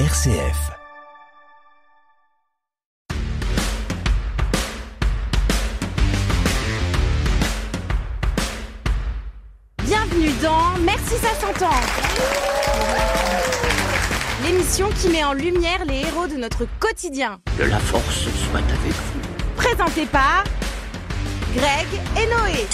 RCF. Bienvenue dans Merci ça s'entend, l'émission qui met en lumière les héros de notre quotidien. Que la force soit avec vous. Présentée par Greg et Noé.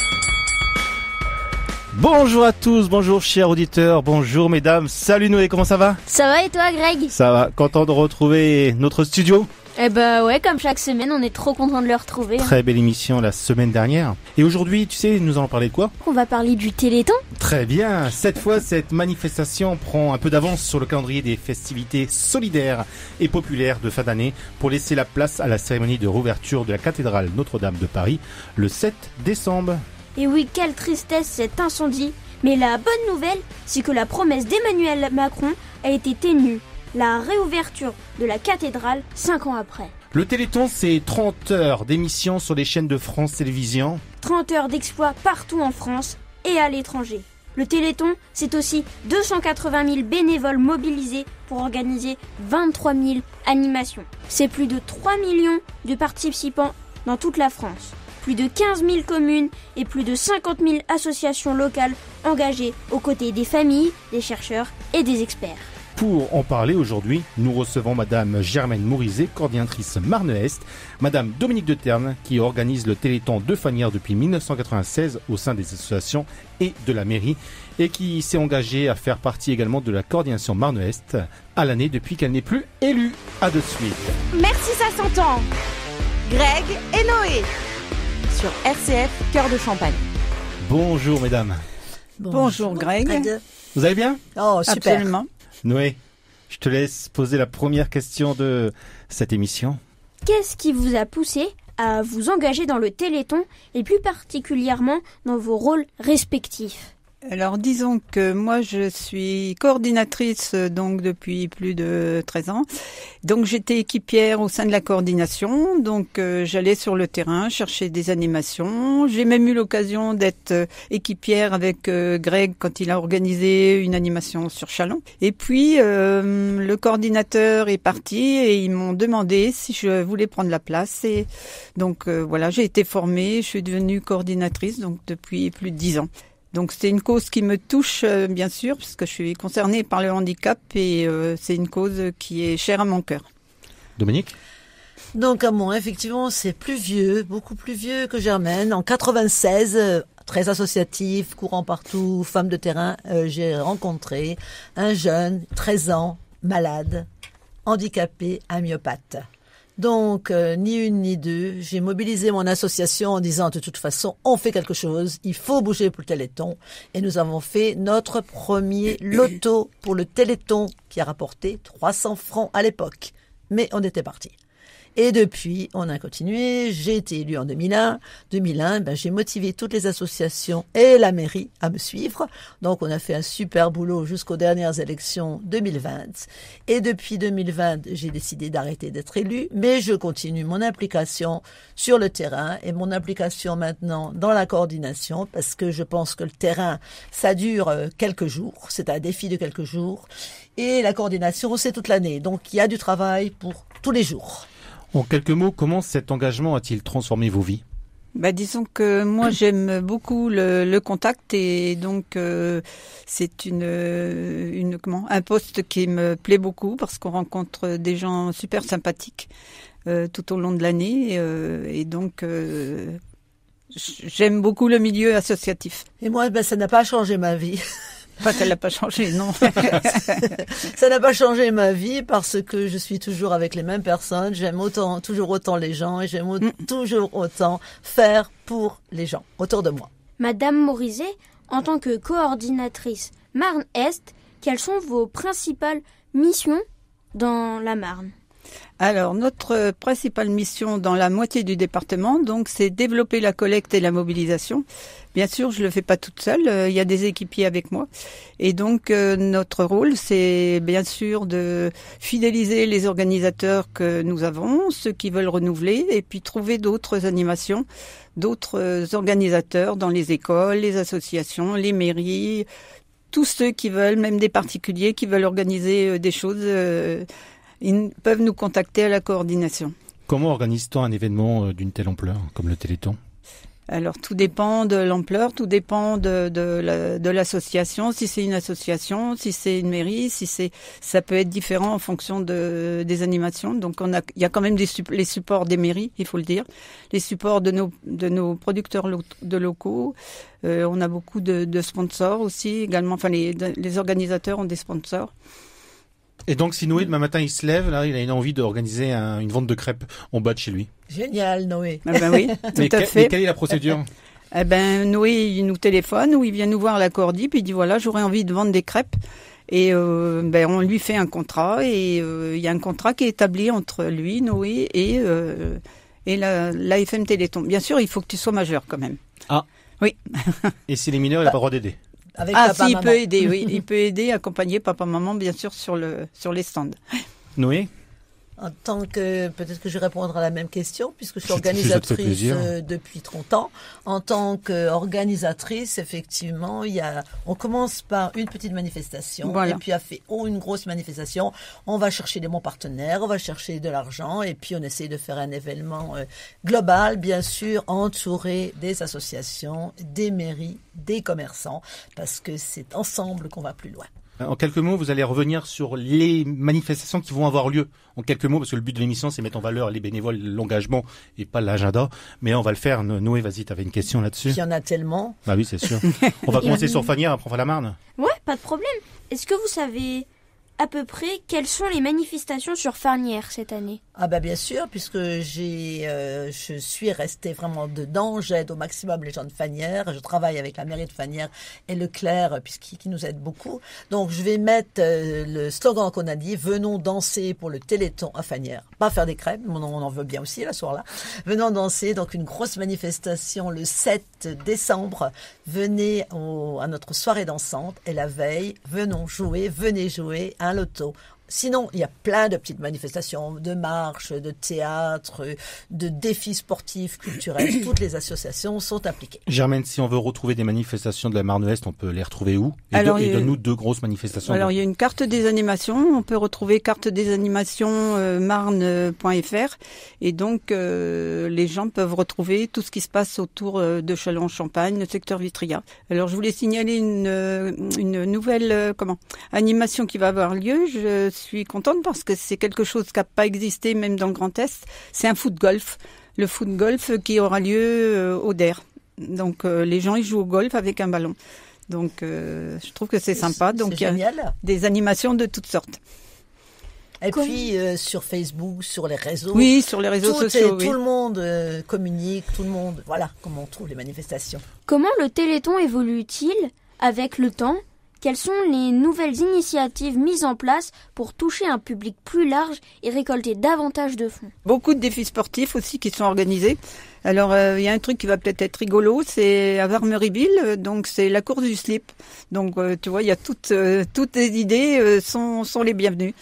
Bonjour à tous, bonjour chers auditeurs, bonjour mesdames, salut Noé, comment ça va ? Ça va et toi Greg ? Ça va, content de retrouver notre studio. Eh bah ouais, comme chaque semaine, on est trop content de le retrouver. Très belle émission la semaine dernière. Et aujourd'hui, tu sais, nous allons parler de quoi ? On va parler du Téléthon. Très bien, cette fois, cette manifestation prend un peu d'avance sur le calendrier des festivités solidaires et populaires de fin d'année pour laisser la place à la cérémonie de rouverture de la cathédrale Notre-Dame de Paris le 7 décembre. Et oui, quelle tristesse cet incendie. Mais la bonne nouvelle, c'est que la promesse d'Emmanuel Macron a été tenue. La réouverture de la cathédrale 5 ans après. Le Téléthon, c'est 30 heures d'émissions sur les chaînes de France Télévisions. 30 heures d'exploits partout en France et à l'étranger. Le Téléthon, c'est aussi 280 000 bénévoles mobilisés pour organiser 23 000 animations. C'est plus de 3 millions de participants dans toute la France. Plus de 15 000 communes et plus de 50 000 associations locales engagées aux côtés des familles, des chercheurs et des experts. Pour en parler aujourd'hui, nous recevons Madame Germaine Morizet, coordinatrice Marne-Est, Madame Dominique de Terne, qui organise le Téléthon de Fanière depuis 1996 au sein des associations et de la mairie, et qui s'est engagée à faire partie également de la coordination Marne-Est à l'année depuis qu'elle n'est plus élue. À de suite. Merci ça s'entend. Greg et Noé sur RCF Cœur de Champagne. Bonjour mesdames. Bonjour Greg. Vous allez bien ? Oh, super. Absolument. Noé, je te laisse poser la première question de cette émission. Qu'est-ce qui vous a poussé à vous engager dans le Téléthon et plus particulièrement dans vos rôles respectifs ? Alors disons que moi je suis coordinatrice donc depuis plus de 13 ans. Donc j'étais équipière au sein de la coordination, donc j'allais sur le terrain chercher des animations. J'ai même eu l'occasion d'être équipière avec Greg quand il a organisé une animation sur Châlons. Et puis le coordinateur est parti et ils m'ont demandé si je voulais prendre la place. Et donc voilà, j'ai été formée, je suis devenue coordinatrice donc depuis plus de 10 ans. Donc c'est une cause qui me touche bien sûr puisque je suis concernée par le handicap et c'est une cause qui est chère à mon cœur. Dominique ? Donc à moi effectivement c'est plus vieux, beaucoup plus vieux que Germaine. En 96, très associatif, courant partout, femme de terrain, j'ai rencontré un jeune, 13 ans, malade, handicapé, amyopathe. Donc, ni une ni deux, j'ai mobilisé mon association en disant de toute façon, on fait quelque chose, il faut bouger pour le Téléthon. Et nous avons fait notre premier loto pour le Téléthon qui a rapporté 300 francs à l'époque. Mais on était parti. Et depuis, on a continué. J'ai été élue en 2001. 2001, j'ai motivé toutes les associations et la mairie à me suivre. Donc, on a fait un super boulot jusqu'aux dernières élections 2020. Et depuis 2020, j'ai décidé d'arrêter d'être élue. Mais je continue mon implication sur le terrain et mon implication maintenant dans la coordination parce que je pense que le terrain, ça dure quelques jours. C'est un défi de quelques jours. Et la coordination, c'est toute l'année. Donc, il y a du travail pour tous les jours. En quelques mots, comment cet engagement a-t-il transformé vos vies ? Disons que moi j'aime beaucoup le contact et donc c'est un poste qui me plaît beaucoup parce qu'on rencontre des gens super sympathiques tout au long de l'année et donc j'aime beaucoup le milieu associatif. Et moi, ça n'a pas changé ma vie. Pas qu'elle n'a pas changé, non. Ça n'a pas changé ma vie parce que je suis toujours avec les mêmes personnes. J'aime toujours autant les gens et j'aime toujours autant faire pour les gens autour de moi. Madame Morizet, en tant que coordinatrice Marne-Est, quelles sont vos principales missions dans la Marne ? Alors, notre principale mission dans la moitié du département, donc, c'est développer la collecte et la mobilisation. Bien sûr, je le fais pas toute seule. Il y a des équipiers avec moi. Et donc, notre rôle, c'est bien sûr de fidéliser les organisateurs que nous avons, ceux qui veulent renouveler, et puis trouver d'autres animations, d'autres organisateurs dans les écoles, les associations, les mairies, tous ceux qui veulent, même des particuliers qui veulent organiser des choses, ils peuvent nous contacter à la coordination. Comment organise-t-on un événement d'une telle ampleur, comme le Téléthon ? Alors tout dépend de l'ampleur, tout dépend de l'association, si c'est une association, si c'est une mairie, ça peut être différent en fonction des animations. Donc il y a quand même les supports des mairies, il faut le dire, les supports de nos producteurs locaux. On a beaucoup de sponsors aussi également. Enfin les organisateurs ont des sponsors. Et donc, si Noé, demain matin, il se lève, là, il a une envie d'organiser une vente de crêpes en bas de chez lui. Génial, Noé. Ah ben oui, tout à fait. Mais quelle est la procédure ? Eh ben, Noé, il nous téléphone ou il vient nous voir à la Cordi, puis il dit voilà, j'aurais envie de vendre des crêpes. Et on lui fait un contrat et il y a un contrat qui est établi entre lui, Noé, et l'AFM Téléthon. Bien sûr, il faut que tu sois majeur quand même. Ah. Oui. Et si les mineurs, il n'a pas le droit d'aider ? Avec papa, il maman. peut aider, oui. Il peut aider, accompagner papa, maman, bien sûr, sur les stands. Noé ? En tant que, peut-être que je vais répondre à la même question, puisque je suis Ça te fait organisatrice plaisir. depuis 30 ans. En tant qu'organisatrice, effectivement, on commence par une petite manifestation, Voilà. et puis une grosse manifestation. On va chercher des bons partenaires, on va chercher de l'argent, et puis on essaie de faire un événement global, bien sûr, entouré des associations, des mairies, des commerçants, parce que c'est ensemble qu'on va plus loin. En quelques mots, vous allez revenir sur les manifestations qui vont avoir lieu. En quelques mots, parce que le but de l'émission, c'est mettre en valeur les bénévoles, l'engagement et pas l'agenda. Mais on va le faire. Noé, vas-y, t'avais une question là-dessus. Il y en a tellement. Ah oui, c'est sûr. On va commencer sur Fanière, après on fera la Marne. Ouais, pas de problème. Est-ce que vous savez à peu près quelles sont les manifestations sur Fanière cette année? Ah ben bien sûr, puisque je suis restée vraiment dedans, j'aide au maximum les gens de Fanière, je travaille avec la mairie de Fanière et Leclerc, qui nous aide beaucoup. Donc je vais mettre le slogan qu'on a dit, venons danser pour le Téléthon à Fanière. Pas faire des crêpes, on en veut bien aussi, la soir-là. Venons danser, donc une grosse manifestation le 7 décembre. Venez à notre soirée dansante et la veille, venez jouer à un loto. Sinon, il y a plein de petites manifestations, de marches, de théâtre, de défis sportifs, culturels. Toutes les associations sont impliquées. Germaine, si on veut retrouver des manifestations de la Marne-Ouest, on peut les retrouver où? Et donne-nous 2 grosses manifestations. Alors, il y a une carte des animations. On peut retrouver carte des animations marne.fr. Et donc, les gens peuvent retrouver tout ce qui se passe autour de Châlons-en-Champagne, le secteur Vitria. Alors, je voulais signaler une nouvelle animation qui va avoir lieu. Je suis contente parce que c'est quelque chose qui n'a pas existé même dans le Grand Est. C'est un foot-golf. Le foot-golf qui aura lieu au DER. Donc les gens ils jouent au golf avec un ballon. Donc je trouve que c'est sympa. Donc il y a des animations de toutes sortes. Et puis sur Facebook, sur les réseaux. Oui, sur les réseaux sociaux. Tout le monde communique, tout le monde. Voilà comment on trouve les manifestations. Comment le Téléthon évolue-t-il avec le temps ? Quelles sont les nouvelles initiatives mises en place pour toucher un public plus large et récolter davantage de fonds? Beaucoup de défis sportifs aussi qui sont organisés. Alors, il y a un truc qui va peut-être être rigolo, c'est à Varmeryville, donc c'est la course du slip. Donc, tu vois, il y a toutes les idées sont les bienvenues.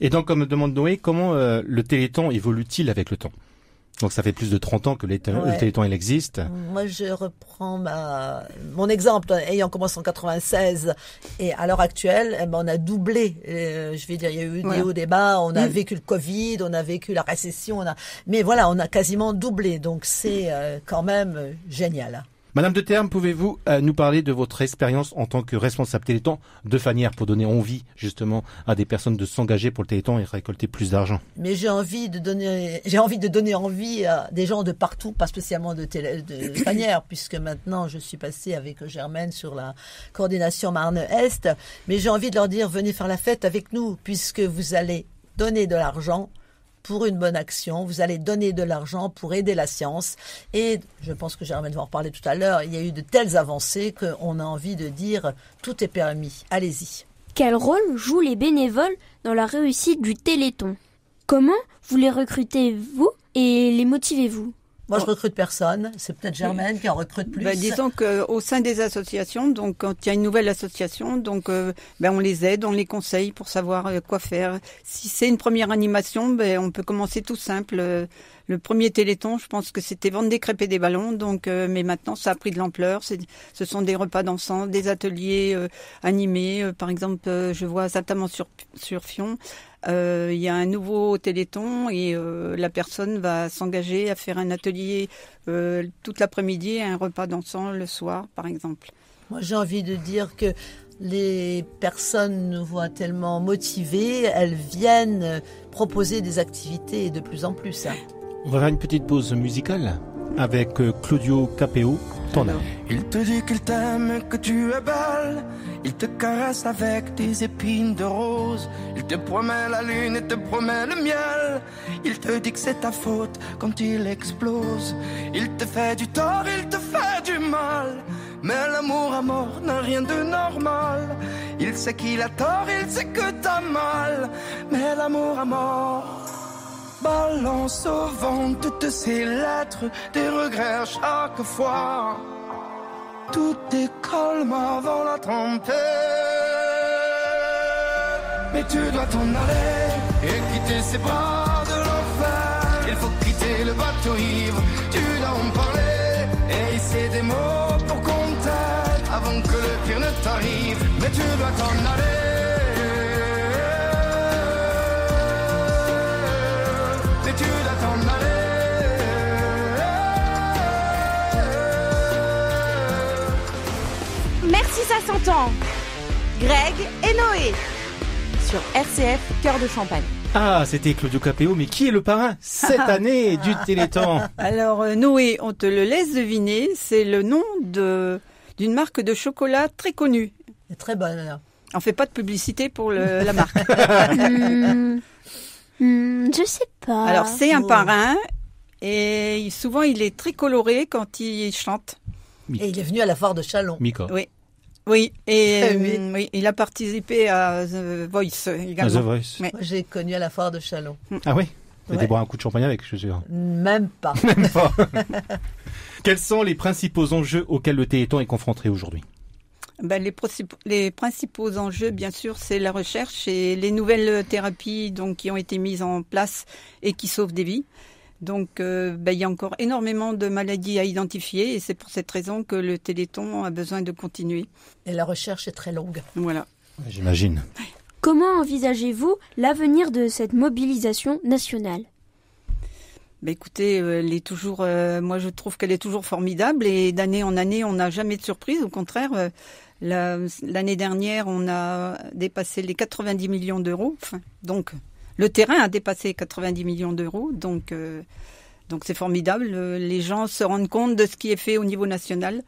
Et donc, comme demande Noé, comment le Téléthon évolue-t-il avec le temps? Donc ça fait plus de 30 ans que le Téléthon il existe. Moi je reprends mon exemple ayant commencé en 96 et à l'heure actuelle on a doublé. Je vais dire il y a eu des hauts des bas, on a vécu le Covid, on a vécu la récession, mais voilà on a quasiment doublé donc c'est quand même génial. Madame de Terme, pouvez-vous nous parler de votre expérience en tant que responsable Téléthon de Fanière pour donner envie justement à des personnes de s'engager pour le Téléthon et récolter plus d'argent? Mais j'ai envie de donner envie à des gens de partout, pas spécialement de Fanière, puisque maintenant je suis passée avec Germaine sur la coordination Marne-Est. Mais j'ai envie de leur dire venez faire la fête avec nous, puisque vous allez donner de l'argent pour une bonne action, vous allez donner de l'argent pour aider la science. Et je pense que Germaine va en reparler tout à l'heure, il y a eu de telles avancées qu'on a envie de dire tout est permis, allez-y. Quel rôle jouent les bénévoles dans la réussite du Téléthon? Comment vous les recrutez-vous et les motivez-vous? Moi, je recrute personne. C'est peut-être Germaine qui en recrute plus. Disons qu'au sein des associations, donc quand il y a une nouvelle association, donc on les aide, on les conseille pour savoir quoi faire. Si c'est une première animation, on peut commencer tout simple, Le premier Téléthon, je pense que c'était vendre des crêpes et des ballons, donc mais maintenant ça a pris de l'ampleur. Ce sont des repas dansants, des ateliers animés. Par exemple, je vois à Saint-Amand-sur-Fion, il y a un nouveau Téléthon et la personne va s'engager à faire un atelier toute l'après-midi et un repas dansant le soir, par exemple. Moi, j'ai envie de dire que les personnes nous voient tellement motivées, elles viennent proposer des activités de plus en plus. On va faire une petite pause musicale avec Claudio Capéo, Ton âme. Il te dit qu'il t'aime, que tu es belle. Il te caresse avec des épines de rose. Il te promet la lune et te promet le miel. Il te dit que c'est ta faute quand il explose. Il te fait du tort, il te fait du mal. Mais l'amour à mort n'a rien de normal. Il sait qu'il a tort, il sait que t'as mal. Mais l'amour à mort balance au vent toutes ces lettres, des regrets à chaque fois. Tout est calme avant la tempête. Mais tu dois t'en aller et quitter ces bras de l'enfer. Il faut quitter le bateau ivre, tu dois en parler et hisser des mots pour qu'on t'aide avant que le pire ne t'arrive. Mais tu dois t'en aller. Mais tu dois t'en aller. Merci, ça s'entend. Greg et Noé sur RCF Cœur de Champagne. Ah, c'était Claudio Capéo, mais qui est le parrain cette année du Téléthon? Alors Noé, on te le laisse deviner, c'est le nom d'une marque de chocolat très connue. C'est très bonne, là. On fait pas de publicité pour la marque. Je sais pas. Alors c'est un parrain et souvent il est très coloré quand il chante. Et il est venu à la foire de Châlons. Mika. Oui, et Oui. oui, il a participé à The Voice également. Ah, The Voice. Oui. Moi, j'ai connu à la foire de Châlons. Ah oui. Vous Ouais. allez boire un coup de champagne avec, je suis sûr. Même pas. Même pas. Quels sont les principaux enjeux auxquels le Téléthon est confronté aujourd'hui? Ben, les principaux enjeux, bien sûr, c'est la recherche et les nouvelles thérapies donc, qui ont été mises en place et qui sauvent des vies. Donc, il y a encore énormément de maladies à identifier et c'est pour cette raison que le Téléthon a besoin de continuer. Et la recherche est très longue. Voilà. Ouais, j'imagine. Comment envisagez-vous l'avenir de cette mobilisation nationale ? Ben, écoutez, elle est toujours, moi je trouve qu'elle est toujours formidable et d'année en année, on n'a jamais de surprise. Au contraire, l'année dernière, on a dépassé les 90 millions d'euros. Enfin, donc, le terrain a dépassé 90 millions d'euros. Donc c'est formidable. Les gens se rendent compte de ce qui est fait au niveau national.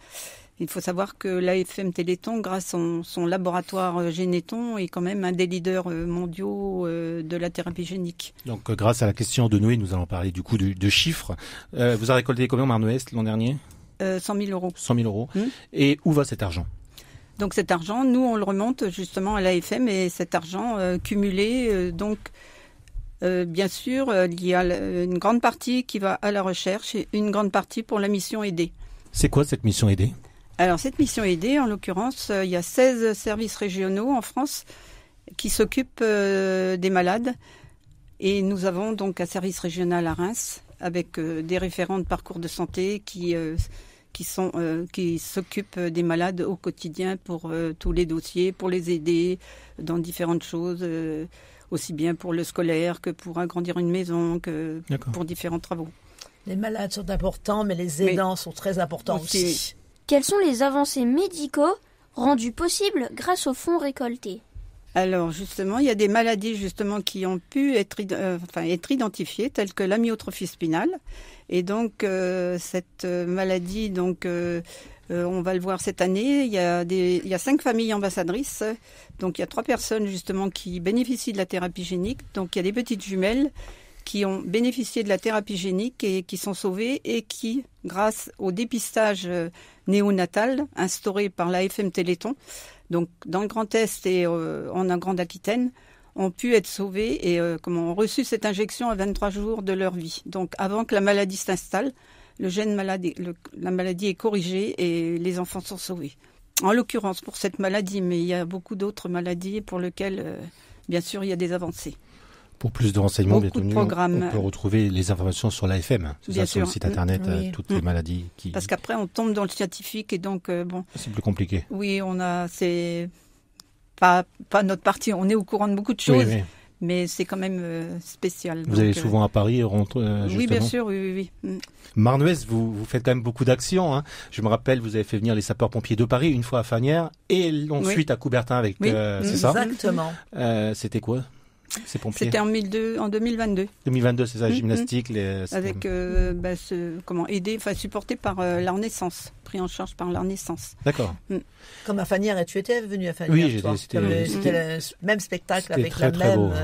Il faut savoir que l'AFM Téléthon, grâce à son laboratoire Généton, est quand même un des leaders mondiaux de la thérapie génique. Donc, grâce à la question de Noé, nous allons parler du coup de chiffres. Vous avez récolté combien, Marne-Est, l'an dernier? 100 000 euros. 100 000 euros. Et où va cet argent? Donc cet argent, nous, on le remonte justement à l'AFM et cet argent cumulé, bien sûr, il y a une grande partie qui va à la recherche et une grande partie pour la mission aidée. C'est quoi cette mission aidée? Alors cette mission aidée, en l'occurrence, il y a 16 services régionaux en France qui s'occupent des malades. Et nous avons donc un service régional à Reims avec des référents de parcours de santé qui s'occupent des malades au quotidien pour tous les dossiers, pour les aider dans différentes choses, aussi bien pour le scolaire que pour agrandir une maison, que pour différents travaux. Les malades sont importants, mais les aidants sont très importants aussi. Quelles sont les avancées médicaux rendues possibles grâce aux fonds récoltés ? Alors justement, il y a des maladies justement qui ont pu être identifiées, telles que l'amyotrophie spinale. Et donc cette maladie, on va le voir cette année, il y a 5 familles ambassadrices. Donc il y a 3 personnes justement qui bénéficient de la thérapie génique. Donc il y a des petites jumelles qui ont bénéficié de la thérapie génique et qui sont sauvées et qui, grâce au dépistage néonatal instauré par l'AFM Téléthon, donc dans le Grand Est et en Grande-Aquitaine, ont pu être sauvés et ont reçu cette injection à 23 jours de leur vie. Donc avant que la maladie s'installe, la maladie est corrigée et les enfants sont sauvés. En l'occurrence pour cette maladie, mais il y a beaucoup d'autres maladies pour lesquelles, bien sûr, il y a des avancées. Pour plus de renseignements, bien Beaucoup de entendu, programmes. on peut retrouver les informations sur l'AFM, c'est Bien ça, sur le sûr. site internet, Oui. toutes les maladies qui... Parce qu'après, on tombe dans le scientifique et donc, bon, C'est plus compliqué. oui, c'est pas notre partie. On est au courant de beaucoup de choses, Oui, oui. mais c'est quand même spécial. Vous Donc, allez souvent à Paris, justement. oui, bien sûr, oui. Marne-Ouest, vous faites quand même beaucoup d'actions. Hein. Je me rappelle, vous avez fait venir les sapeurs-pompiers de Paris une fois à Fagnières et ensuite à Coubertin avec... Oui. c'est ça Exactement. C'était quoi ces pompiers? C'était en 2022. 2022, c'est ça, gymnastique. Avec supporté par la Renaissance, pris en charge par la Renaissance. D'accord. Comme à Fagnières, et tu étais venu à Fagnières. Oui, toi. c'était le même spectacle c'était avec très, la très même beau.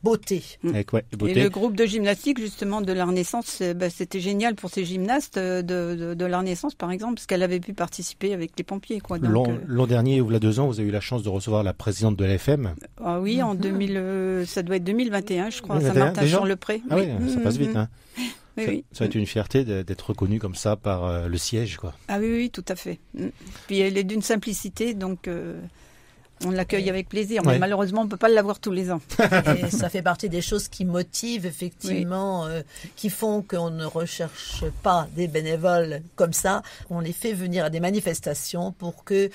beauté. Avec beauté. Et le groupe de gymnastique, justement, de la Renaissance, c'était génial pour ces gymnastes de la Renaissance, par exemple, parce qu'elle avait pu participer avec les pompiers. Quoi. Donc, L'an dernier, ou il y a 2 ans, vous avez eu la chance de recevoir la présidente de l'AFM. ah oui, en 2000, ça doit être 2021, je crois, à 2021, Saint-Martin-sur-le-Pré. Ah oui, ça passe vite. Hein. Oui. Ça va être une fierté d'être reconnue comme ça par le siège, quoi. Ah oui, tout à fait. Puis elle est d'une simplicité, donc on l'accueille avec plaisir. Mais malheureusement, on ne peut pas l'avoir tous les ans. Et ça fait partie des choses qui motivent effectivement, qui font qu'on ne recherche pas des bénévoles comme ça. On les fait venir à des manifestations pour que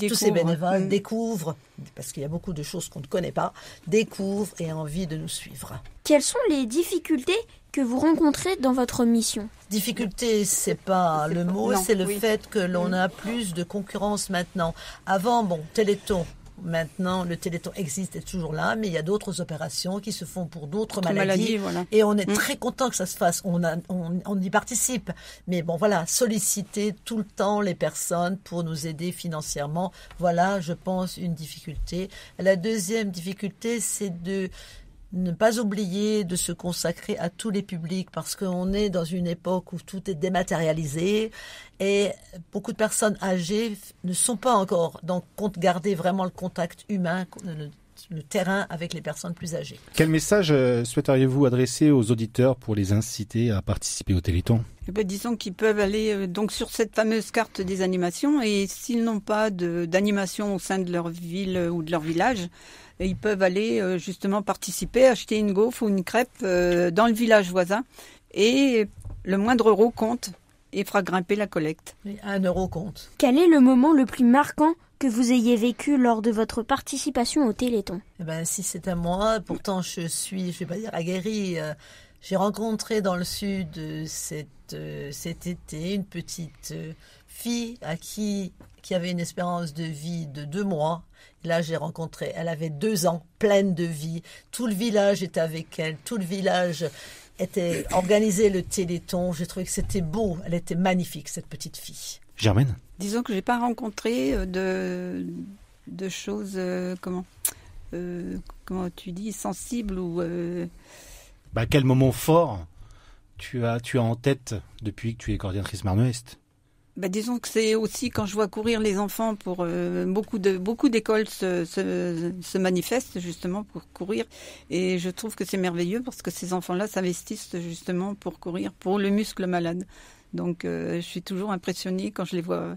tous ces bénévoles découvrent, parce qu'il y a beaucoup de choses qu'on ne connaît pas, découvrent et aient envie de nous suivre. Quelles sont les difficultés que vous rencontrez dans votre mission? Difficulté, c'est pas le mot, non, c'est le fait que l'on a plus de concurrence maintenant. Avant, Téléthon. Maintenant, le Téléthon existe et est toujours là, mais il y a d'autres opérations qui se font pour d'autres maladies. Voilà. Et on est très content que ça se fasse. On y participe. Mais solliciter tout le temps les personnes pour nous aider financièrement. Voilà, je pense, une difficulté. La deuxième difficulté, c'est de ne pas oublier de se consacrer à tous les publics parce qu'on est dans une époque où tout est dématérialisé et beaucoup de personnes âgées ne sont pas encore dans garder vraiment le contact humain, le terrain avec les personnes plus âgées. Quel message souhaiteriez-vous adresser aux auditeurs pour les inciter à participer au Téléthon? Disons qu'ils peuvent aller donc sur cette fameuse carte des animations et s'ils n'ont pas d'animation au sein de leur ville ou de leur village, ils peuvent aller justement participer, acheter une gaufre ou une crêpe dans le village voisin et le moindre euro compte et fera grimper la collecte. 1 euro compte. Quel est le moment le plus marquant que vous ayez vécu lors de votre participation au Téléthon? Si c'est à moi, pourtant je vais pas dire aguerrie. J'ai rencontré dans le sud cet été une petite fille qui avait une espérance de vie de 2 mois. Là, elle avait 2 ans, pleine de vie. Tout le village était avec elle. Tout le village était organisé le Téléthon. J'ai trouvé que c'était beau. Elle était magnifique, cette petite fille. Germaine? Disons que j'ai pas rencontré de choses, comment tu dis, sensibles ou... Quel moment fort tu as en tête depuis que tu es coordinatrice Marne-Ouest? Disons que c'est aussi quand je vois courir les enfants pour beaucoup d'écoles se manifestent justement pour courir et je trouve que c'est merveilleux parce que ces enfants-là s'investissent justement pour courir pour le muscle malade. Donc je suis toujours impressionnée quand je les vois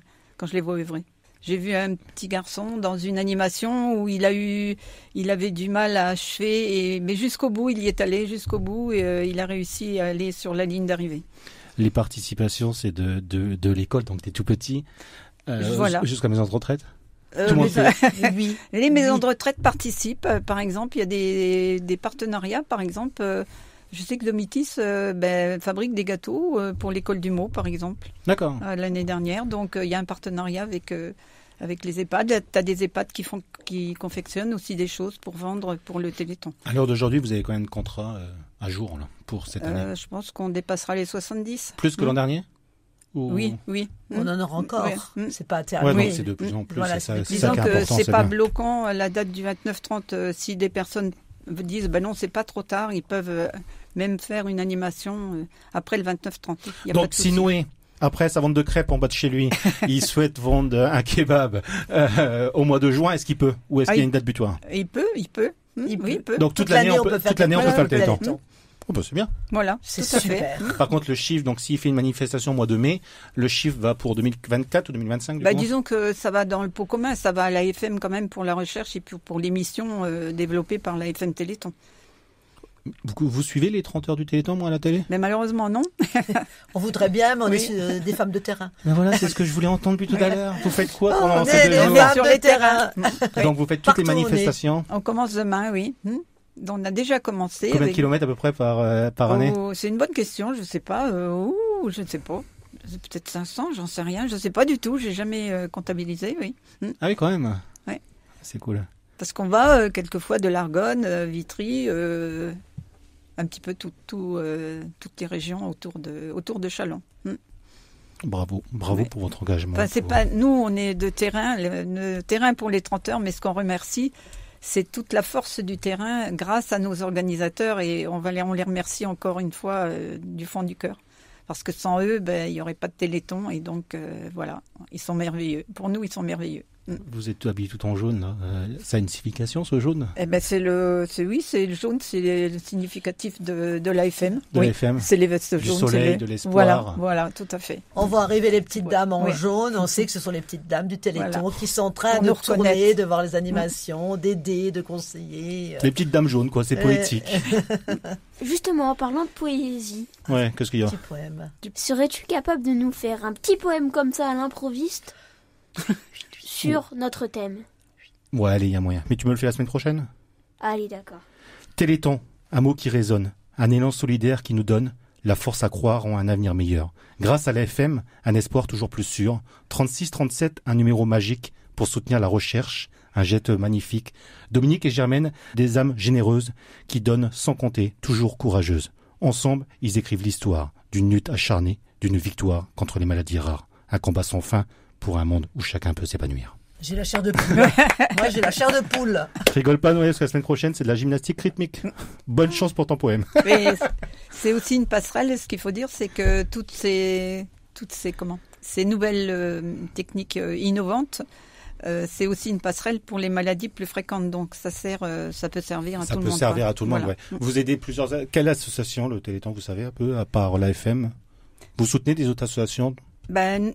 œuvrer. J'ai vu un petit garçon dans une animation où il avait du mal à achever mais jusqu'au bout il y est allé jusqu'au bout et il a réussi à aller sur la ligne d'arrivée. Les participations, c'est de l'école, donc t'es tout petit, voilà. Jusqu'à maison de retraite. Oui. Les maisons de retraite participent. Par exemple, il y a des partenariats. Par exemple, je sais que Domitis fabrique des gâteaux pour l'école du mot, par exemple. D'accord. L'année dernière. Donc, il y a un partenariat avec les EHPAD. Tu as des EHPAD qui confectionnent aussi des choses pour vendre pour le Téléthon. À l'heure d'aujourd'hui, vous avez quand même de contrat à jour là, pour cette année. Je pense qu'on dépassera les 70. Plus que l'an dernier? Oui. On en aura encore. Oui. C'est pas terminé. Ouais, donc c'est de plus en plus. Voilà, c'est ça Disons qui est que important. c'est pas bien. bloquant la date du 29-30. Si des personnes disent non, c'est pas trop tard, ils peuvent même faire une animation après le 29-30. Donc si Noé, après sa vente de crêpes en bas de chez lui, il souhaite vendre un kebab au mois de juin, est-ce qu'il peut? Ou est-ce qu'il y a une date butoir? Il peut. Oui, il peut. Donc toute l'année, on peut faire le Téléthon. C'est bien. Voilà, c'est tout à super. fait. Par contre, le chiffre, donc s'il fait une manifestation au mois de mai, le chiffre va pour 2024 ou 2025 du coup Disons que ça va dans le pot commun, ça va à l'AFM quand même pour la recherche et pour les missions développées par l'AFM Téléthon. Vous suivez les 30 heures du Téléthon, moi, à la télé? Mais malheureusement, non. On voudrait bien, mais on Oui. est des femmes de terrain. Ben voilà, c'est ce que je voulais entendre depuis tout à l'heure. Vous faites quoi On pendant est ces 2 des jours? femmes Sur de les terrain. Donc vous faites toutes les Partout, on est. manifestations. On commence demain, oui. On a déjà commencé. Combien de avec- kilomètres à peu près par année? Oh, c'est une bonne question, je sais pas. Je ne sais pas. C'est peut-être 500, j'en sais rien. Je sais pas du tout, j'ai jamais comptabilisé, oui. Ah oui, quand même. Ouais. C'est cool. Parce qu'on va quelquefois de l'Argonne, Vitry, un petit peu toutes les régions autour de Châlons. Bravo Ouais. pour votre engagement. Enfin, c'est pas nous, on est de terrain, le terrain pour les 30 heures, mais ce qu'on remercie, c'est toute la force du terrain grâce à nos organisateurs et on les remercie encore une fois du fond du cœur. Parce que sans eux, il n'y aurait pas de Téléthon et donc voilà, ils sont merveilleux. Pour nous, ils sont merveilleux. Vous êtes habillé tout en jaune, là. Ça a une signification, ce jaune? Eh ben c'est le jaune, c'est le significatif de l'AFM. De Oui, l'AFM. c'est les vestes Du jaunes. soleil, c'est les- de l'espoir. Voilà, tout à fait. On voit arriver les petites dames en Ouais. jaune. On sait que ce sont les petites dames du Téléthon Voilà. qui sont en train Pour de nous tourner, reconnaître. de voir les animations, d'aider, de conseiller. Les petites dames jaunes, quoi. C'est poétique. Justement, en parlant de poésie, Ouais, qu'est-ce qu'il y a? Petit poème. serais-tu capable de nous faire un petit poème comme ça à l'improviste sur notre thème? Ouais, allez, il y a moyen. Mais tu me le fais la semaine prochaine? Allez, d'accord. Téléthon, un mot qui résonne, un élan solidaire qui nous donne la force à croire en un avenir meilleur. Grâce à la FM, un espoir toujours plus sûr. 36-37, un numéro magique pour soutenir la recherche, un geste magnifique. Dominique et Germaine, des âmes généreuses qui donnent sans compter, toujours courageuses. Ensemble, ils écrivent l'histoire d'une lutte acharnée, d'une victoire contre les maladies rares. Un combat sans fin pour un monde où chacun peut s'épanouir. J'ai la chair de poule. Moi, j'ai la chair de poule. Rigole pas, Noël, parce que la semaine prochaine, c'est de la gymnastique rythmique. Bonne chance pour ton poème. Mais c'est aussi une passerelle. Ce qu'il faut dire, c'est que toutes ces nouvelles techniques innovantes, c'est aussi une passerelle pour les maladies plus fréquentes. Donc ça peut servir à Ça tout le peut monde. servir quoi. à tout le monde, Voilà. ouais. Vous aidez plusieurs... Quelle association, le Téléthon, vous savez un peu, à part l'AFM? Vous soutenez des autres associations?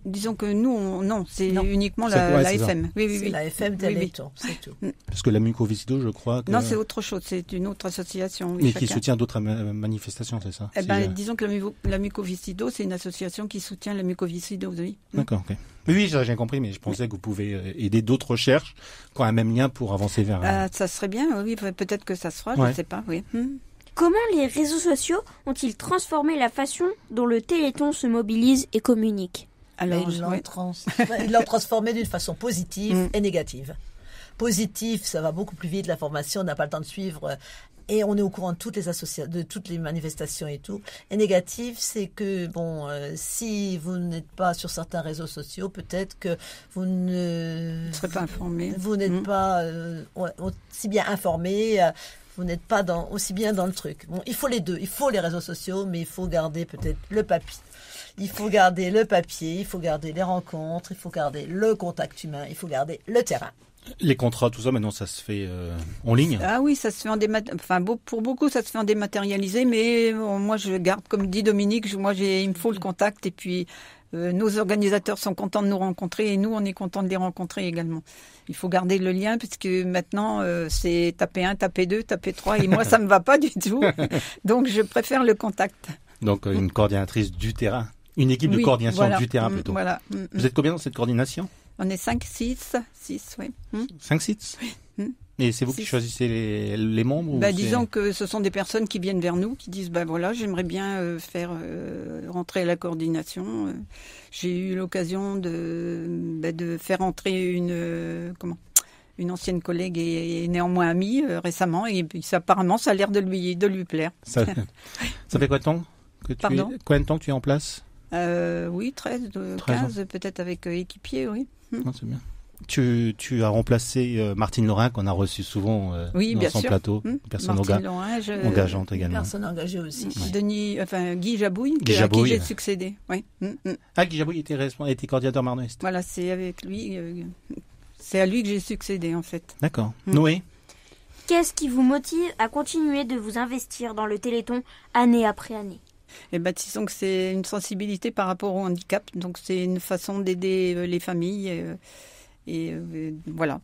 Disons que nous, non, c'est Non. uniquement C'est quoi, la c'est ça. FM. Oui. C'est la FM Oui, Téléthon, c'est tout. Parce que la mucoviscidose, je crois... Que... Non, c'est autre chose. C'est une autre association. Oui, Mais qui chacun. soutient d'autres manifestations, c'est ça? Disons que la mucoviscidose, c'est une association qui soutient la mucoviscidose, oui. D'accord, ok. Oui, j'ai compris, mais je pensais que vous pouvez aider d'autres recherches qui ont un même lien pour avancer vers... Ça serait bien, oui, peut-être que ça se fera, je Ouais. ne sais pas, oui. Comment les réseaux sociaux ont-ils transformé la façon dont le Téléthon se mobilise et communique? Alors, Ils l'ont ouais. ils l'ont transformé d'une façon positive Mm. et négative. Positive, ça va beaucoup plus vite, l'information, on n'a pas le temps de suivre et on est au courant de toutes les associations, de toutes les manifestations et tout. Et négative, c'est que si vous n'êtes pas sur certains réseaux sociaux, peut-être que vous ne Je ne serais pas informée. vous n'êtes pas aussi bien informé. Vous n'êtes pas aussi bien dans le truc. Bon, il faut les deux. Il faut les réseaux sociaux, mais il faut garder peut-être le papier. Il faut garder le papier, il faut garder les rencontres, il faut garder le contact humain, il faut garder le terrain. Les contrats, tout ça, maintenant, ça se fait en ligne? Ah oui, ça se fait pour beaucoup, ça se fait en dématérialisé, mais moi, je garde, comme dit Dominique, il me faut le contact, et puis nos organisateurs sont contents de nous rencontrer, et nous, on est contents de les rencontrer également. Il faut garder le lien, puisque maintenant, c'est taper 1, taper 2, taper 3, et moi, ça me va pas du tout. Donc, je préfère le contact. Donc, une coordinatrice du terrain. Une équipe de Oui, coordination voilà. du terrain, plutôt. Voilà. Vous êtes combien dans cette coordination? On est 5, 6, oui. 5 sites? Et c'est vous qui Six. choisissez les membres? Disons que ce sont des personnes qui viennent vers nous, qui disent voilà, j'aimerais bien faire rentrer à la coordination. J'ai eu l'occasion de faire entrer une ancienne collègue et néanmoins amie récemment, et puis apparemment ça a l'air de lui plaire. Ça fait combien de temps combien de temps que tu es en place? Oui, 13, 13 ans. 15 peut-être avec équipier, oui. Non, c'est bien. Tu as remplacé Martine Lorrain, qu'on a reçu souvent Oui, dans bien son sûr. plateau, personne Martine Lorrain, engageante également. Personne engagée aussi. Guy Jabouille, Guy à Jabouille. qui j'ai succédé. Oui. Ah, Guy Jabouille était coordinateur Marne-Est. Voilà, c'est avec lui, c'est à lui que j'ai succédé en fait. D'accord. Noé? Qu'est-ce qui vous motive à continuer de vous investir dans le Téléthon année après année? Disons que c'est une sensibilité par rapport au handicap, donc c'est une façon d'aider les familles, voilà,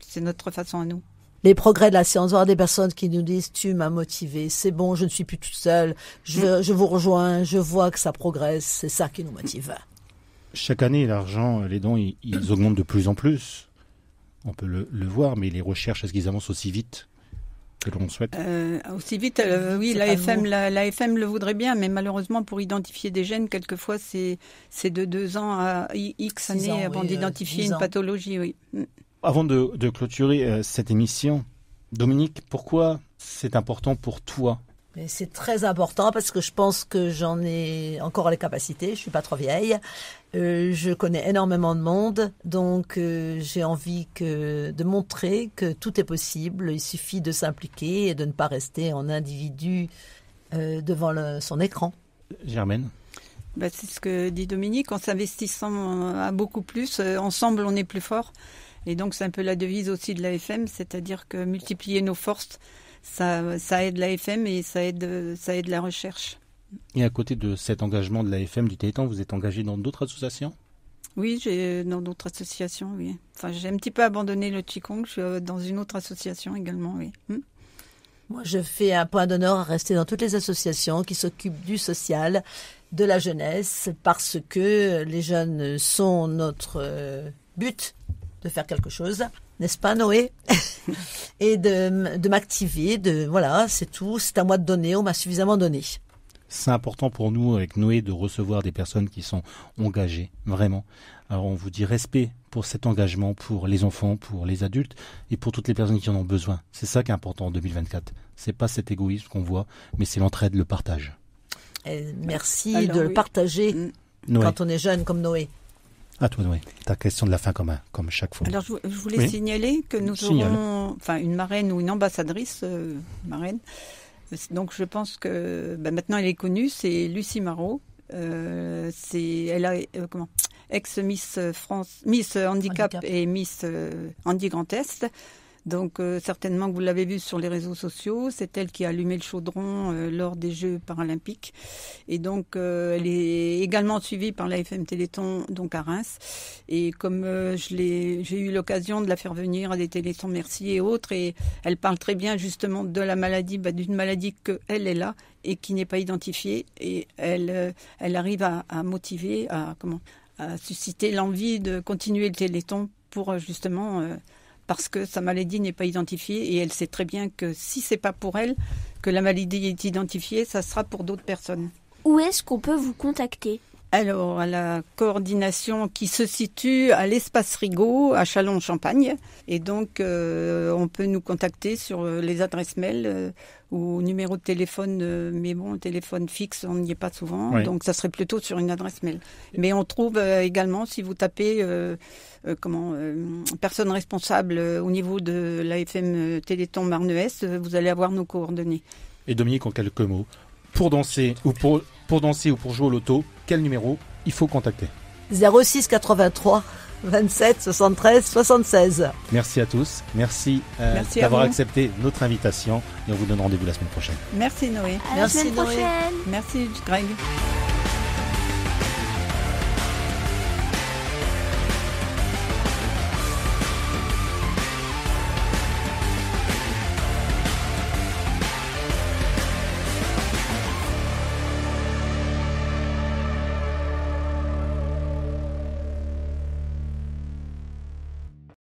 c'est notre façon à nous. les progrès de la science, voir des personnes qui nous disent « tu m'as motivé, c'est bon, je ne suis plus toute seule, je vous rejoins, je vois que ça progresse », c'est ça qui nous motive. Chaque année, l'argent, les dons, ils augmentent de plus en plus. On peut le voir, mais les recherches, est-ce qu'ils avancent aussi vite que l'on souhaite? Aussi vite, oui, l'AFM le voudrait bien, mais malheureusement, pour identifier des gènes, quelquefois, c'est de 2 ans à X années avant d'identifier une pathologie. Oui. Avant de clôturer cette émission, Dominique, pourquoi c'est important pour toi? Mais c'est très important parce que je pense que j'en ai encore les capacités, je suis pas trop vieille, je connais énormément de monde, donc j'ai envie de montrer que tout est possible, il suffit de s'impliquer et de ne pas rester en individu devant son écran. Germaine? C'est ce que dit Dominique, en s'investissant à beaucoup plus, ensemble on est plus fort, et donc c'est un peu la devise aussi de l'AFM, c'est-à-dire que multiplier nos forces, ça aide l'AFM et ça aide la recherche. Et à côté de cet engagement de l'AFM du Téléthon, vous êtes engagé dans d'autres associations? Oui, dans d'autres associations, oui. Enfin, j'ai un petit peu abandonné le Qigong, je suis dans une autre association également, oui. Moi, je fais un point d'honneur à rester dans toutes les associations qui s'occupent du social, de la jeunesse, parce que les jeunes sont notre but de faire quelque chose. N'est-ce pas, Noé? Et de m'activer, voilà, c'est tout. C'est à moi de donner, on m'a suffisamment donné. C'est important pour nous, avec Noé, de recevoir des personnes qui sont engagées, vraiment. Alors, on vous dit respect pour cet engagement, pour les enfants, pour les adultes et pour toutes les personnes qui en ont besoin. C'est ça qui est important en 2024. C'est pas cet égoïsme qu'on voit, mais c'est l'entraide, le partage. Et merci de le partager quand on est jeune comme Noé. À toi, Noé. Ta question de la fin comme chaque fois. Alors, je voulais signaler que nous aurons une marraine ou une ambassadrice marraine. Donc, je pense que maintenant, elle est connue. C'est Lucie Marot. Elle a ex-Miss France, Miss Handicap et Miss Handi Grand Est. Donc certainement que vous l'avez vu sur les réseaux sociaux, c'est elle qui a allumé le chaudron lors des Jeux paralympiques. Et donc elle est également suivie par l'AFM Téléthon donc à Reims. Et comme j'ai eu l'occasion de la faire venir à des Téléthons Merci et autres, et elle parle très bien justement de la maladie, d'une maladie qu'elle est là et qui n'est pas identifiée. Et elle arrive à motiver, à susciter l'envie de continuer le Téléthon pour justement... parce que sa maladie n'est pas identifiée et elle sait très bien que si c'est pas pour elle que la maladie est identifiée, ça sera pour d'autres personnes. Où est-ce qu'on peut vous contacter ? Alors, à la coordination qui se situe à l'Espace Rigaud, à Châlons-en-Champagne. Et donc, on peut nous contacter sur les adresses mail ou numéro de téléphone. Mais bon, le téléphone fixe, on n'y est pas souvent. Oui. Donc, ça serait plutôt sur une adresse mail. Mais on trouve également, si vous tapez personne responsable au niveau de l'AFM Téléthon Marne-Est, vous allez avoir nos coordonnées. Et Dominique, en quelques mots, pour danser ou pour jouer au loto, quel numéro il faut contacter ? 06 83 27 73 76. Merci à tous. Merci d'avoir accepté notre invitation et on vous donne rendez-vous la semaine prochaine. Merci Noé. À la semaine prochaine. Merci Greg.